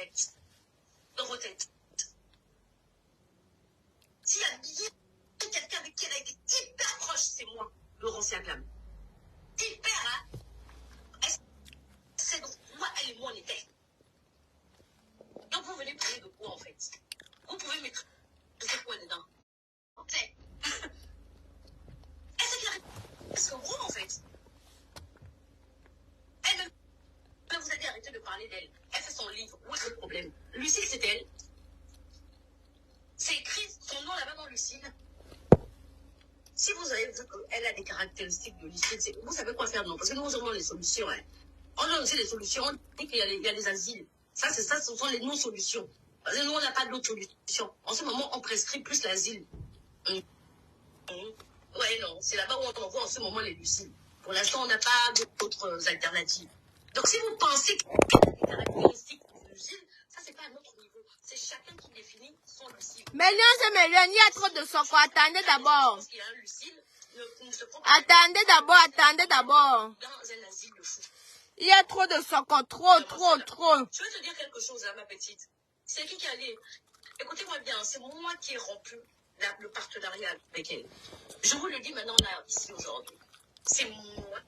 fait, dans vos têtes. S'il y a bien quelqu'un avec qui elle a été hyper proche, c'est moi, Laurence Yaglam. Hyper, hein? C'est donc moi, elle et moi, on était. Donc vous venez parler de quoi, en fait? Vous pouvez mettre quoi dedans? Est-ce qu'elle est-ce que gros, en fait? Elle vous a dit arrêtez de parler d'elle. Elle fait son livre. Où est le problème? Lucille, c'est elle. C'est écrit son nom là-bas dans Lucille. Si vous avez vu qu'elle a des caractéristiques de Lucille, vous savez quoi faire, non? Parce que nous avons les solutions. Hein. On a aussi les solutions. On dit qu'il y a des asiles. Ça, c'est ça, ce sont les non-solutions. Parce que nous, on n'a pas d'autres solutions. En ce moment, on prescrit plus l'asile. Ouais, non. C'est là-bas où on envoie en ce moment les Lucilles. Pour l'instant, on n'a pas d'autres alternatives. Donc, si vous pensez qu'il y a des caractéristiques de Lucille, ça, c'est pas à notre niveau. C'est chacun qui définit son Lucille. Mais non, c'est million. Il y a trop de soko. Attendez d'abord. Attendez d'abord. Dans un asile de fou. Il y a trop de soko. Trop. Je vais te dire quelque chose, hein, ma petite. C'est qui a allé. Écoutez-moi bien, c'est moi qui ai rompu le partenariat avec elle. Je vous le dis maintenant là, ici aujourd'hui. C'est moi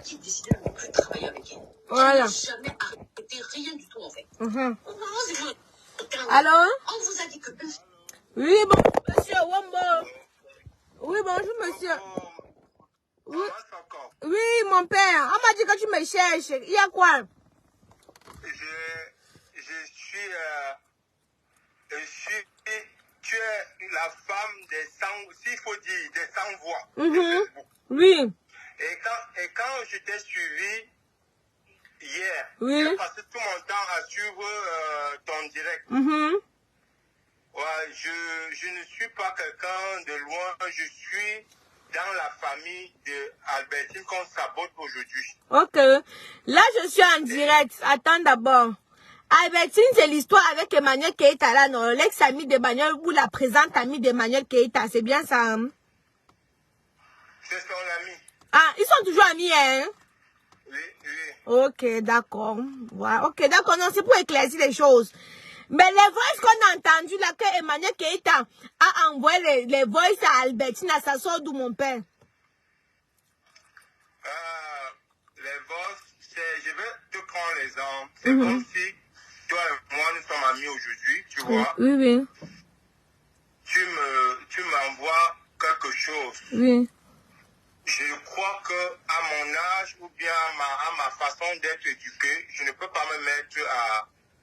qui ai décidé de ne plus travailler avec elle. Voilà. Je n'ai jamais arrêté rien du tout en fait. Allô? On vous a dit que... Oui, bon, monsieur Wombo. Oui, bonjour, monsieur. Oui, mon père. On m'a dit que tu me cherches. Il y a quoi? Tu es la femme des 100, s'il faut dire, des 100 voix. Oui. Et quand je t'ai suivi hier, oui. j'ai passé tout mon temps à suivre ton direct. Ouais, je ne suis pas quelqu'un de loin, je suis dans la famille d'Albertine qu'on sabote aujourd'hui. Ok. Là, je suis en direct. Attends d'abord. Albertine, c'est l'histoire avec Emmanuel Keita, là, non? L'ex-ami d'Emmanuel ou la présente amie d'Emmanuel Keita. C'est bien ça, hein? C'est son ami. Ah, ils sont toujours amis, hein? Oui. Ok, d'accord. Ouais, ok, d'accord. Non, c'est pour éclaircir les choses. Mais les voices qu'on a entendues, là, que Emmanuel Keita a envoyé les voices à Albertine, ça sort d'où, mon père? Les voices, je vais te prendre l'exemple. C'est comme si toi et moi, nous sommes amis aujourd'hui, tu vois. Oui. Tu m'envoies quelque chose. Oui. Je crois que à mon âge ou bien à ma façon d'être éduqué, je ne peux pas me mettre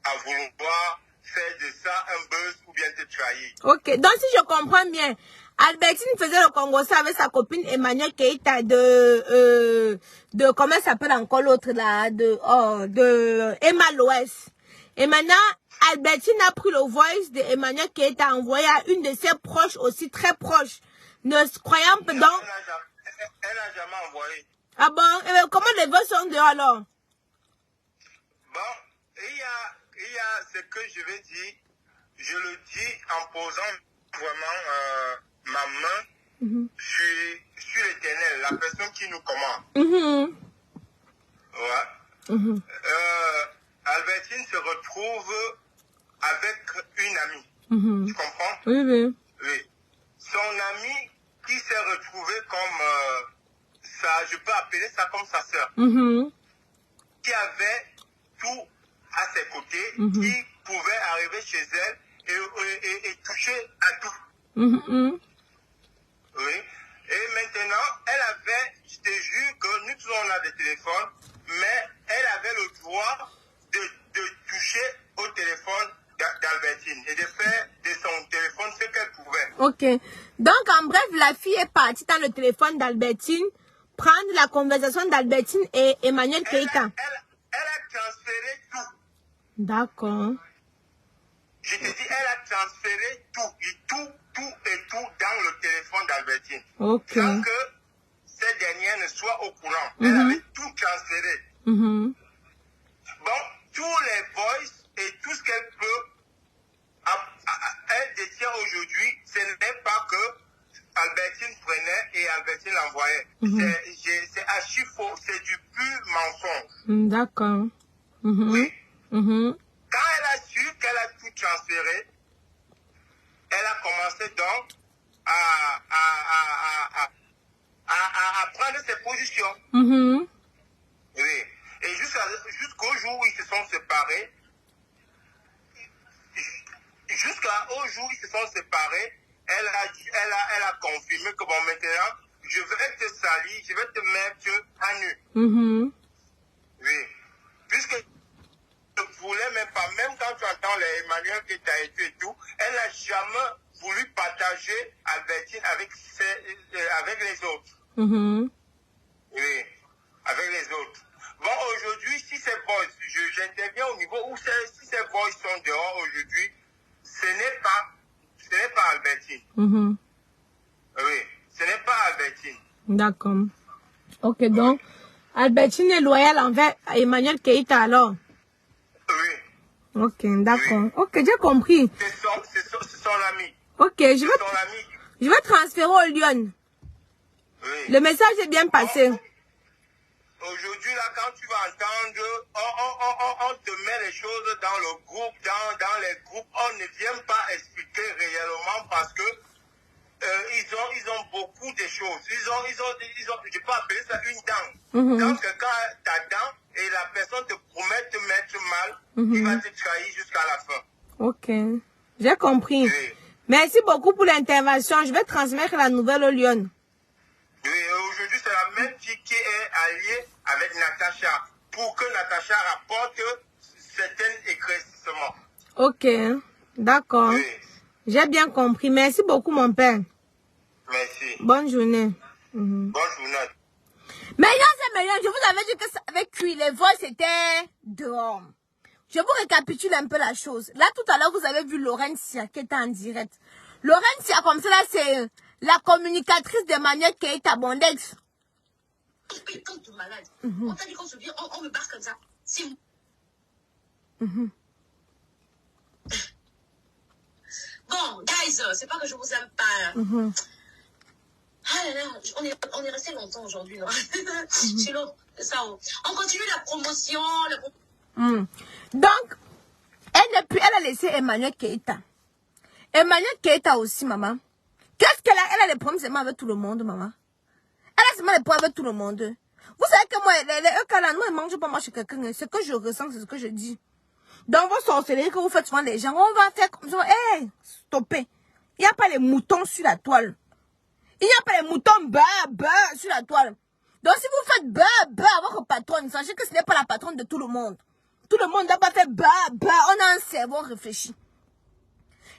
à vouloir faire de ça un buzz ou bien te trahir. Ok, donc si je comprends bien, Albertine faisait le Congo avec sa copine Emmanuel Keita de comment elle s'appelle encore l'autre là, de Emma Loès. Et maintenant, Albertine a pris le voice de Emmanuel Keita envoyé à une de ses proches aussi très proche. Ne croyant pas donc. Elle n'a jamais envoyé. Ah bon? Comment les voix sont dehors alors? Bon, il y a ce que je vais dire, je le dis en posant vraiment ma main sur l'Éternel, la personne qui nous commande. Ouais. Albertine se retrouve avec une amie. Tu comprends? Oui. Son amie qui s'est retrouvée comme ça, je peux appeler ça comme sa sœur, qui avait tout à ses côtés, qui pouvait arriver chez elle et toucher à tout. Oui. Et maintenant, elle avait, je te jure que nous tous on a des téléphones, mais elle avait le droit de toucher au téléphone d'Albertine et de faire de son téléphone ce qu'elle pouvait. Ok. Donc, en bref, la fille est partie dans le téléphone d'Albertine, prendre la conversation d'Albertine et Emmanuel Keita. Elle a transféré tout. D'accord. Je te dis, elle a transféré tout dans le téléphone d'Albertine. Ok. Sans que cette dernière ne soit au courant. Elle avait tout transféré. Bon, tous les voices et tout ce qu'elle peut, elle détient aujourd'hui, ce n'est pas que Albertine prenait et Albertine l'envoyait. C'est archi faux, c'est du pur mensonge. D'accord. Oui. Quand elle a su transférée, elle a commencé donc à prendre ses positions. Mhm. Oui. Et jusqu'au jour où ils se sont séparés, jusqu'au jour où ils se sont séparés, elle a confirmé que bon, maintenant, je vais te salir, je vais te mettre à nu. Mhm. Oui. Puisque je ne voulais même pas, même quand tu entends les Emmanuel qui t'a été et tout, elle n'a jamais voulu partager Albertine avec les autres. Mhm. Oui, avec les autres. Bon, aujourd'hui, si ces boys, j'interviens au niveau où si ces boys sont dehors aujourd'hui, ce n'est pas Albertine. Mhm. Oui, ce n'est pas Albertine. D'accord. Ok, donc, Albertine est loyale envers Emmanuel Keïta alors? Oui. Ok, d'accord. Oui. Ok, j'ai compris. C'est son ami. Ok, je vais transférer au Lyon. Oui. Le message est bien passé. Aujourd'hui, là, quand tu vas entendre, on te met les choses dans le groupe, dans les groupes, on ne vient pas expliquer réellement parce que ils ont beaucoup de choses. Je peux appeler ça une dent. Quand quelqu'un a ta dent et la personne te promet de te mettre mal, il va te trahir jusqu'à la fin. Ok, j'ai compris. Oui. Merci beaucoup pour l'intervention. Je vais transmettre la nouvelle au Lyon. Oui, aujourd'hui, c'est la même fille qui est alliée avec Natacha pour que Natacha rapporte certains éclaircissements. Ok, d'accord. Oui. J'ai bien compris. Merci beaucoup, mon père. Merci. Bonne journée. Bonne journée. Meilleur, je vous avais dit que avec lui, les voix, c'était dehors. Je vous récapitule un peu la chose. Là, tout à l'heure, vous avez vu Laurentia qui était en direct. Laurentia, comme ça, là, c'est la communicatrice d'Emmanuel Keïta Bondex. Quand tu es malade, on t'a dit qu'on se vient, on me barre comme ça. Si. Bon, guys, c'est pas que je vous aime pas. Ah là là, on est resté longtemps aujourd'hui, non? C'est l'autre, c'est ça. On continue la promotion. Donc, elle a laissé Emmanuel Keïta. Emmanuel Keïta aussi, maman. Qu'est-ce qu'elle a? Elle a des problèmes seulement avec tout le monde, maman. Elle a seulement des problèmes avec tout le monde. Vous savez que moi, moi, je ne mange pas moi chez quelqu'un. Ce que je ressens, c'est ce que je dis. Dans vos sorcelleries que vous faites souvent les gens, on va faire comme ça. Hé, stoppez. Il n'y a pas les moutons sur la toile. Il n'y a pas les moutons sur la toile. Donc si vous faites à votre patronne, sachez que ce n'est pas la patronne de tout le monde. Tout le monde n'a pas fait on a un cerveau réfléchi.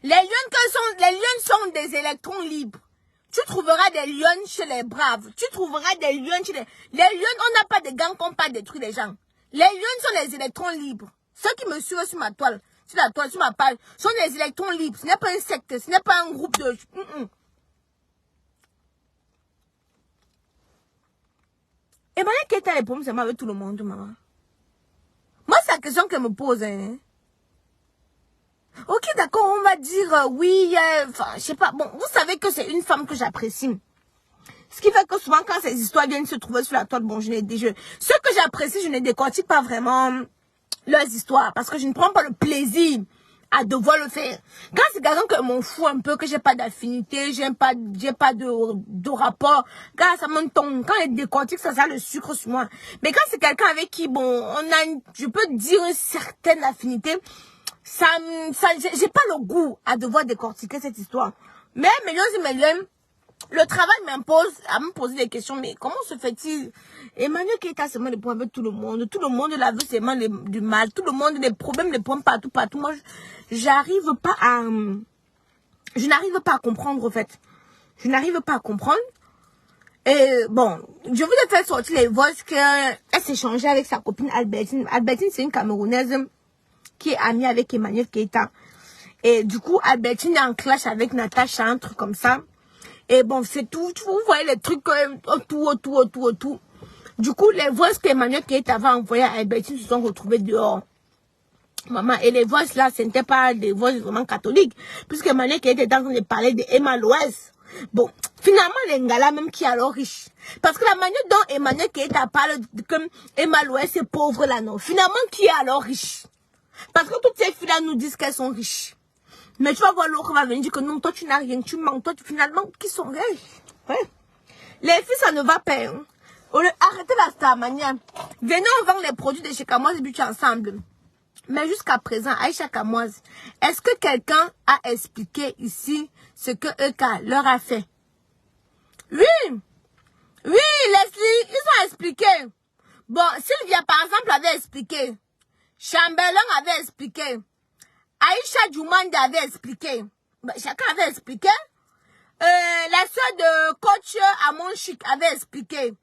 Les lions sont des électrons libres. Tu trouveras des lions chez les braves. Tu trouveras des lions chez les lions, on n'a pas de gangs qu'on pas détruit les gens. Les lions sont les électrons libres. Ceux qui me suivent sur ma toile, sur ma page, sont des électrons libres. Ce n'est pas un secte, ce n'est pas un groupe de... Emmanuel Keïta a les problèmes seulement avec tout le monde, maman. Moi, c'est la question qu'elle me pose. Hein. Ok, d'accord, on va dire oui, enfin, je sais pas. Bon, vous savez que c'est une femme que j'apprécie. Ce qui fait que souvent, quand ces histoires viennent se trouver sur la toile, bon, ce que j'apprécie, je ne décortique pas vraiment leurs histoires parce que je ne prends pas le plaisir à devoir le faire. Quand c'est quelqu'un que m'en fout un peu, que j'ai pas d'affinité, j'ai pas de rapport, quand ça me tombe, quand elle décortique, ça a le sucre sur moi. Mais quand c'est quelqu'un avec qui, bon, je peux dire une certaine affinité, j'ai pas le goût à devoir décortiquer cette histoire. Mais le travail m'impose à me poser des questions. Mais comment se fait-il? Emmanuel Keïta seulement les problèmes avec tout le monde. Tout le monde la veut seulement du mal. Tout le monde les problèmes, les points partout. Moi, je n'arrive pas à comprendre, en fait. Je n'arrive pas à comprendre. Et bon, je vous ai fait sortir les voix qu'elle s'échangeait avec sa copine Albertine. Albertine, c'est une Camerounaise qui est amie avec Emmanuel Keïta. Et du coup, Albertine est en clash avec Natacha, un truc comme ça. Et bon, c'est tout. Vous voyez les trucs autour. Du coup, les voix qu'Emmanuel Keïta avait envoyées à Albertine se sont retrouvées dehors. Maman, et les voix là, ce n'étaient pas des voix vraiment catholiques. Puisque Emmanuel Keïta était en train de parler d'Emma Loès. Bon, finalement, les Ngala même qui est alors riche. Parce que la manière dont Emmanuel Keïta parle comme Emma Loès est pauvre là, non. Finalement, qui est alors riche? Parce que toutes ces filles-là nous disent qu'elles sont riches. Mais tu vas voir l'autre va venir dire que non, toi tu n'as rien, tu mens. Toi, finalement, qui sont riches? Ouais. Les filles, ça ne va pas. Hein. Arrêtez la starmania. Venez, on vend les produits de chez Kamoise et Beauty ensemble. Mais jusqu'à présent, Aïcha Kamoise, est-ce que quelqu'un a expliqué ici ce que EK leur a fait? Oui. Oui, Leslie, ils ont expliqué. Bon, Sylvia, par exemple, avait expliqué. Chamberlain avait expliqué. Aïcha Djoumande avait expliqué. Ben, chacun avait expliqué. La soeur de coach Amon Chic avait expliqué.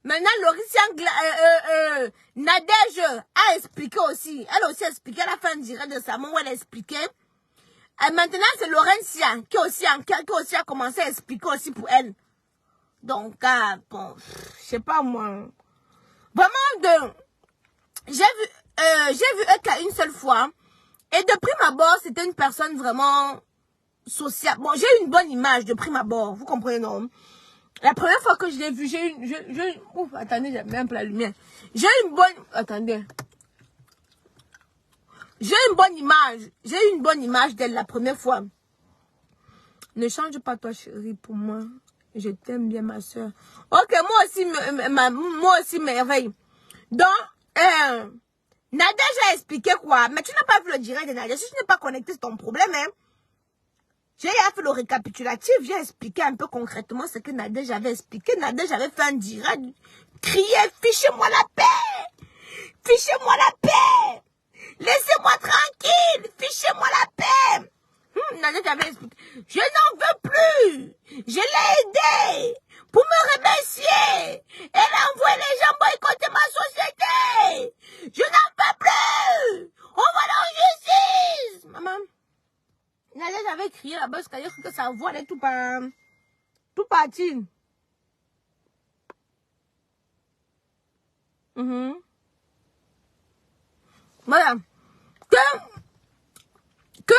Maintenant, Laurician Nadège a expliqué aussi. Elle aussi a expliqué. Elle a fait un direct de Samon où elle a expliqué. Et maintenant, c'est Laurentia qui aussi a commencé à expliquer aussi pour elle. Donc, bon, je sais pas moi. Vraiment, j'ai vu Eka une seule fois. Et de prime abord, c'était une personne vraiment sociale. Bon, j'ai une bonne image de prime abord. Vous comprenez, non? La première fois que je l'ai vu, ouf, attendez, j'ai même pas la lumière. J'ai une bonne... Attendez. J'ai une bonne image. J'ai eu une bonne image d'elle la première fois. Ne change pas toi, chérie, pour moi. Je t'aime bien, ma soeur. Ok, moi aussi, merveille. Donc, Nadège a expliqué quoi? Mais tu n'as pas vu le direct de Nadège. Si tu n'es pas connecté, c'est ton problème, hein. J'ai fait le récapitulatif. J'ai expliqué un peu concrètement ce que Nadège avait expliqué. Nadège avait fait un direct. Crier, fichez-moi la paix. Fichez-moi la paix. Laissez-moi tranquille. Fichez-moi la paix. Nadège avait expliqué. Je n'en veux plus. Je l'ai aidé pour me remercier. Elle a envoyé les gens boycotter ma société. Je n'en peux plus. On va en justice. Maman. Nadège avait crié là-bas jusqu'à dire que sa voix allait tout partir. Voilà. Que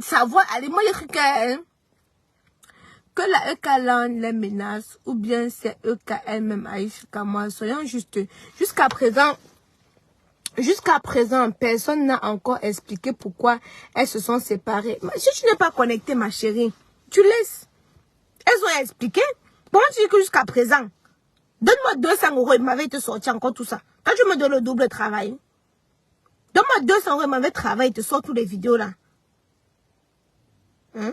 sa voix allait moi dire que la EK les menace ou bien c'est EK elle-même Aïcha Kamoise. Soyons justes. Jusqu'à présent, personne n'a encore expliqué pourquoi elles se sont séparées. Si tu n'es pas connecté, ma chérie, tu laisses. Elles ont expliqué. Pourquoi tu dis que jusqu'à présent, donne-moi 200 €, il m'avait été sorti encore tout ça. Quand tu me donnes le double travail, donne-moi 200 €, il m'avait travaillé, il te sort toutes les vidéos là. Hein?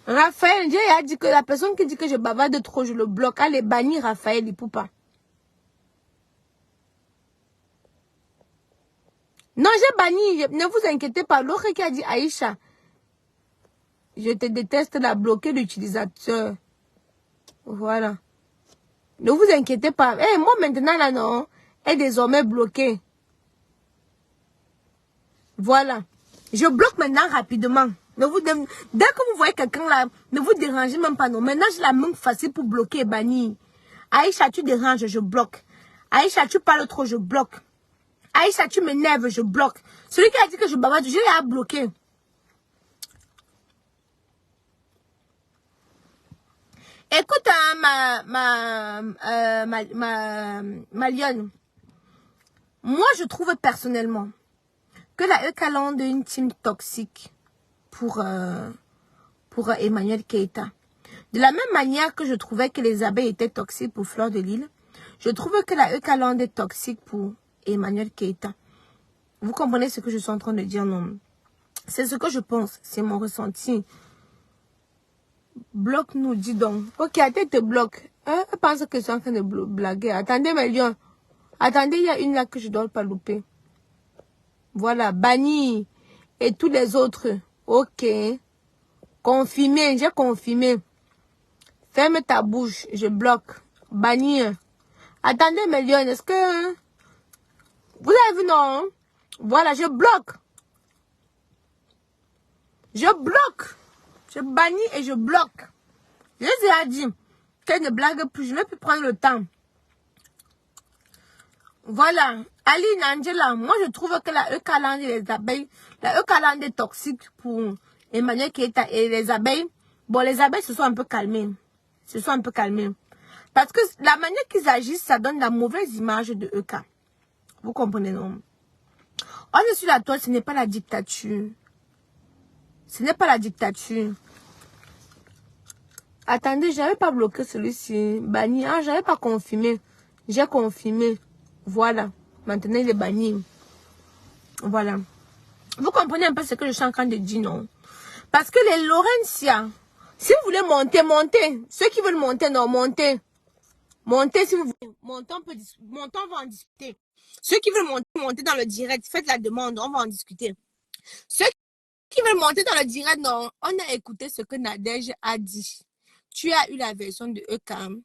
Raphaël, Dieu a dit que la personne qui dit que je bavarde trop, je le bloque. Allez, bannir Raphaël, il ne peut pas. Non, j'ai banni. Ne vous inquiétez pas. L'autre qui a dit Aïcha, je te déteste, la bloquer l'utilisateur. Voilà. Ne vous inquiétez pas. Eh, moi maintenant là, non, est désormais bloqué. Voilà. Je bloque maintenant rapidement. Dès que vous voyez quelqu'un là, ne vous dérangez même pas. Non. Maintenant, j'ai la main facile pour bloquer et bannir. Aïcha, tu déranges, je bloque. Aïcha, tu parles trop, je bloque. Aïcha, tu m'énerves, je bloque. Celui qui a dit que je bavarde, je l'ai bloqué. Écoute, ma lionne. Moi, je trouve personnellement que la EK est une team toxique pour Emmanuel Keïta. De la même manière que je trouvais que les abeilles étaient toxiques pour Fleur de Lille, je trouve que la EK est toxique pour Emmanuel Keïta. Vous comprenez ce que je suis en train de dire, non? C'est ce que je pense, c'est mon ressenti. Bloque-nous, dis donc. Ok, attends, te bloque. Hein? Je pense que je suis en train de blaguer. Attendez, mes lions. Attendez, il y a une là que je ne dois pas louper. Voilà, banni. Et tous les autres. Ok. Confirmé, j'ai confirmé. Ferme ta bouche, je bloque. Banni. Attendez, mes lions, est-ce que... Vous avez vu, non? Voilà, je bloque. Je bloque. Je bannis et je bloque. Je les ai dit qu'elle ne blague plus. Je ne vais plus prendre le temps. Voilà. Aline, Angela, moi je trouve que la EK et les abeilles, la EK est toxique pour Emmanuel Keïta et les abeilles. Bon, les abeilles se sont un peu calmées. Parce que la manière qu'ils agissent, ça donne la mauvaise image de EK. Vous comprenez, non? On est sur la toile, ce n'est pas la dictature. Ce n'est pas la dictature. Attendez, j'avais pas bloqué celui-ci. Banni. Ah, j'avais pas confirmé. J'ai confirmé. Voilà. Maintenant, il est banni. Voilà. Vous comprenez un peu ce que je suis en train de dire, non? Parce que les Laurentia, si vous voulez monter, montez. Ceux qui veulent monter, non, montez. Montez si vous voulez. Montez, montez, on va en discuter. Ceux qui veulent monter, montez dans le direct. Faites la demande, on va en discuter. Ceux qui veulent monter dans le direct, non, on a écouté ce que Nadège a dit. Tu as eu la version de EKM.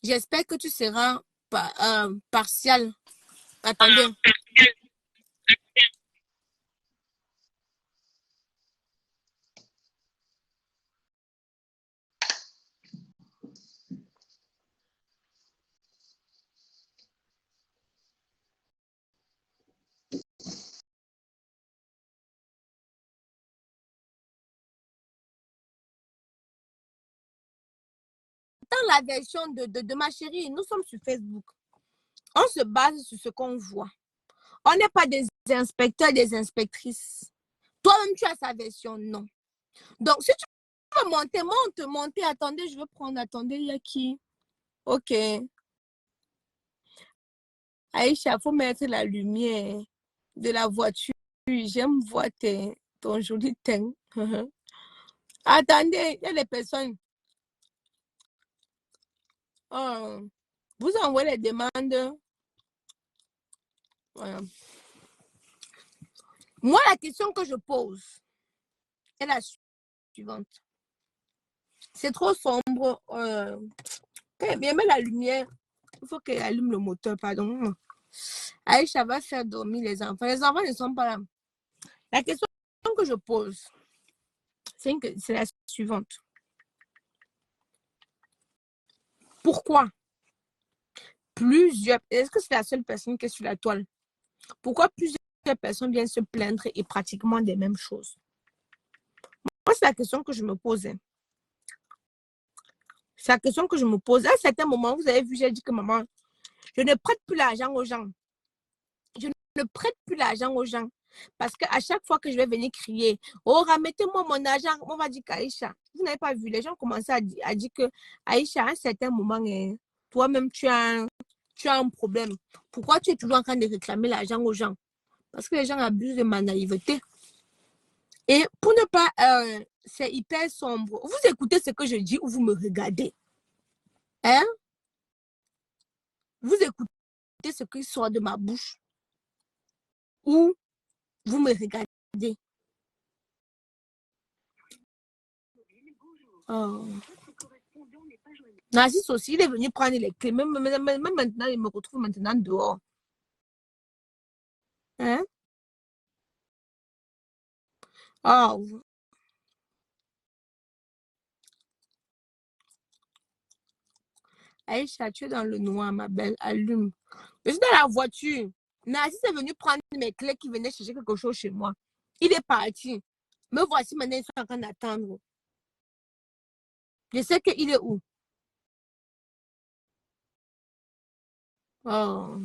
J'espère que tu seras partial. Attendez. Dans la version de ma chérie, nous sommes sur Facebook. On se base sur ce qu'on voit. On n'est pas des inspecteurs, des inspectrices. Toi-même, tu as sa version, non. Donc, si tu veux monter, monte. Attendez, je vais prendre. Attendez, il y a qui? Ok. Aïcha, il faut mettre la lumière de la voiture. J'aime voir ton joli teint. Attendez, il y a les personnes. Oh, vous envoyez les demandes. Voilà. Moi, la question que je pose est la suivante. C'est trop sombre. Quand il met la lumière, il faut qu'elle allume le moteur, pardon. Aïcha va faire dormir les enfants. Les enfants ne sont pas là. La question que je pose, c'est la suivante. Pourquoi plusieurs... Est-ce que c'est la seule personne qui est sur la toile? Pourquoi plusieurs personnes viennent se plaindre et pratiquement des mêmes choses? Moi, c'est la question que je me posais. C'est la question que je me pose. À un certain moment, vous avez vu, j'ai dit que maman, je ne prête plus l'argent aux gens. Je ne prête plus l'argent aux gens. Parce qu'à chaque fois que je vais venir crier, oh, remettez-moi mon argent, on va dire qu'Aïcha, vous n'avez pas vu, les gens commençaient à dire que Aïcha, à un certain moment, toi-même, tu as un problème. Pourquoi tu es toujours en train de réclamer l'argent aux gens? Parce que les gens abusent de ma naïveté. Et pour ne pas... c'est hyper sombre. Vous écoutez ce que je dis ou vous me regardez? Hein? Vous écoutez ce qui sort de ma bouche ou vous me regardez? Oh. Narcisse aussi, il est venu prendre les clés. Même maintenant, il me retrouve maintenant dehors. Hein? Oh. Aïcha, tu es dans le noir, ma belle. Allume. Je suis dans la voiture. Narcisse est venu prendre mes clés qui venaient chercher quelque chose chez moi. Il est parti. Me voici maintenant, ils sont en train d'attendre. Je sais qu'il est où. Oh.